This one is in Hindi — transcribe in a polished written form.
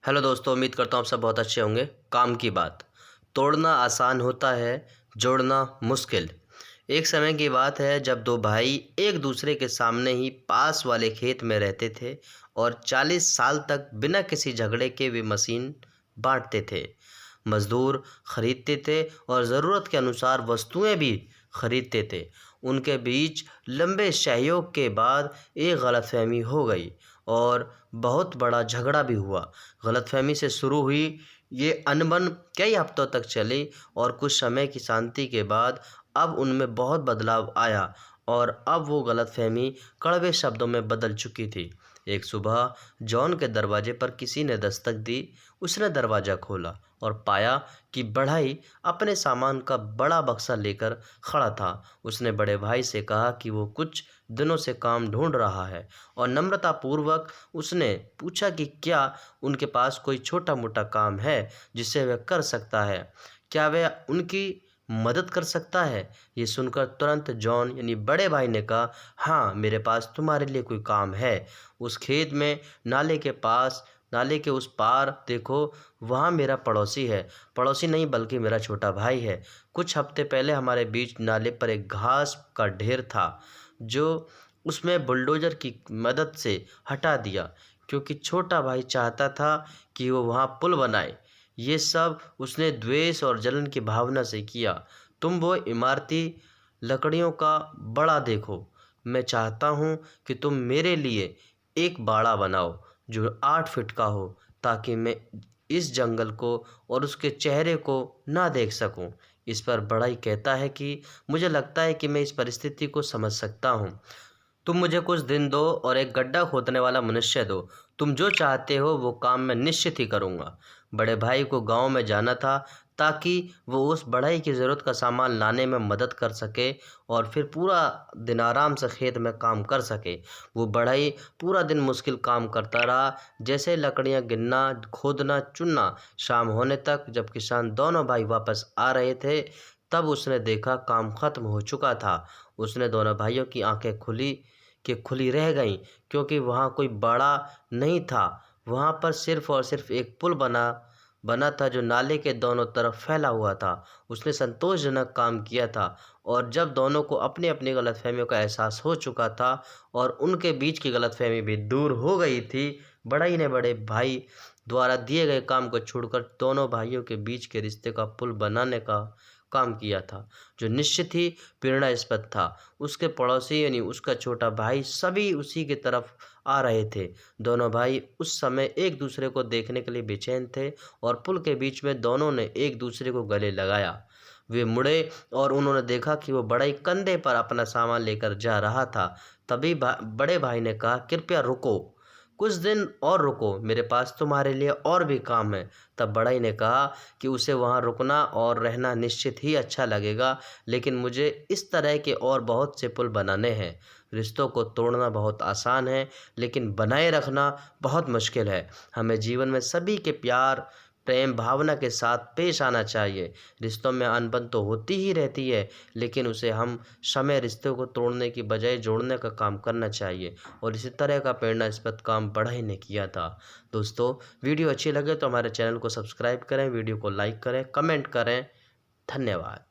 हेलो दोस्तों, उम्मीद करता हूँ आप सब बहुत अच्छे होंगे। काम की बात। तोड़ना आसान होता है, जोड़ना मुश्किल। एक समय की बात है जब दो भाई एक दूसरे के सामने ही पास वाले खेत में रहते थे और 40 साल तक बिना किसी झगड़े के वे मशीन बांटते थे। मजदूर खरीदते थे और ज़रूरत के अनुसार वस्तुएं भी खरीदते थे। उनके बीच लंबे सहयोग के बाद एक गलतफहमी हो गई और बहुत बड़ा झगड़ा भी हुआ। गलतफहमी से शुरू हुई ये अनबन कई हफ्तों तक चली और कुछ समय की शांति के बाद अब उनमें बहुत बदलाव आया और अब वो गलतफहमी कड़वे शब्दों में बदल चुकी थी। एक सुबह जॉन के दरवाजे पर किसी ने दस्तक दी। उसने दरवाज़ा खोला और पाया कि बढ़ई अपने सामान का बड़ा बक्सा लेकर खड़ा था। उसने बड़े भाई से कहा कि वो कुछ दिनों से काम ढूंढ रहा है और नम्रतापूर्वक उसने पूछा कि क्या उनके पास कोई छोटा मोटा काम है जिसे वह कर सकता है, क्या वह उनकी मदद कर सकता है। ये सुनकर तुरंत जॉन यानी बड़े भाई ने कहा, हाँ, मेरे पास तुम्हारे लिए कोई काम है। उस खेत में नाले के उस पार देखो, वहाँ मेरा पड़ोसी है। पड़ोसी नहीं बल्कि मेरा छोटा भाई है। कुछ हफ्ते पहले हमारे बीच नाले पर एक घास का ढेर था जो उसमें बुलडोज़र की मदद से हटा दिया क्योंकि छोटा भाई चाहता था कि वो वहाँ पुल बनाए। ये सब उसने द्वेष और जलन की भावना से किया। तुम वो इमारती लकड़ियों का बड़ा देखो। मैं चाहता हूँ कि तुम मेरे लिए एक बाड़ा बनाओ जो 8 फीट का हो ताकि मैं इस जंगल को और उसके चेहरे को ना देख सकूं। इस पर बड़ाई कहता है कि मुझे लगता है कि मैं इस परिस्थिति को समझ सकता हूँ। तुम मुझे कुछ दिन दो और एक गड्ढा खोदने वाला मनुष्य दो। तुम जो चाहते हो वो काम मैं निश्चित ही करूँगा। बड़े भाई को गांव में जाना था ताकि वो उस बढ़ई की ज़रूरत का सामान लाने में मदद कर सके और फिर पूरा दिन आराम से खेत में काम कर सके। वो बढ़ई पूरा दिन मुश्किल काम करता रहा, जैसे लकड़ियाँ गिनना, खोदना, चुनना। शाम होने तक जब किसान दोनों भाई वापस आ रहे थे तब उसने देखा काम खत्म हो चुका था। उसने दोनों भाइयों की आंखें खुली रह गईं क्योंकि वहाँ कोई बाड़ा नहीं था। वहाँ पर सिर्फ और सिर्फ एक पुल बना बना था जो नाले के दोनों तरफ फैला हुआ था। उसने संतोषजनक काम किया था और जब दोनों को अपनी अपनी गलतफहमियों का एहसास हो चुका था और उनके बीच की गलतफहमी भी दूर हो गई थी, बढ़ई ने बड़े भाई द्वारा दिए गए काम को छोड़कर दोनों भाइयों के बीच के रिश्ते का पुल बनाने का काम किया था, जो निश्चित ही प्रेरणास्पद था। उसके पड़ोसी यानी उसका छोटा भाई सभी उसी की तरफ आ रहे थे। दोनों भाई उस समय एक दूसरे को देखने के लिए बेचैन थे और पुल के बीच में दोनों ने एक दूसरे को गले लगाया। वे मुड़े और उन्होंने देखा कि वो बढ़ई कंधे पर अपना सामान लेकर जा रहा था। तभी बड़े भाई ने कहा, कृपया रुको, कुछ दिन और रुको, मेरे पास तुम्हारे लिए और भी काम है। तब बढ़ई ने कहा कि उसे वहाँ रुकना और रहना निश्चित ही अच्छा लगेगा, लेकिन मुझे इस तरह के और बहुत से पुल बनाने हैं। रिश्तों को तोड़ना बहुत आसान है, लेकिन बनाए रखना बहुत मुश्किल है। हमें जीवन में सभी के प्यार, प्रेम भावना के साथ पेश आना चाहिए। रिश्तों में अनबन तो होती ही रहती है, लेकिन उसे हम समय रिश्तों को तोड़ने की बजाय जोड़ने का काम करना चाहिए और इसी तरह का प्रेरणास्पद काम बढ़ई ने किया था। दोस्तों, वीडियो अच्छी लगे तो हमारे चैनल को सब्सक्राइब करें, वीडियो को लाइक करें, कमेंट करें। धन्यवाद।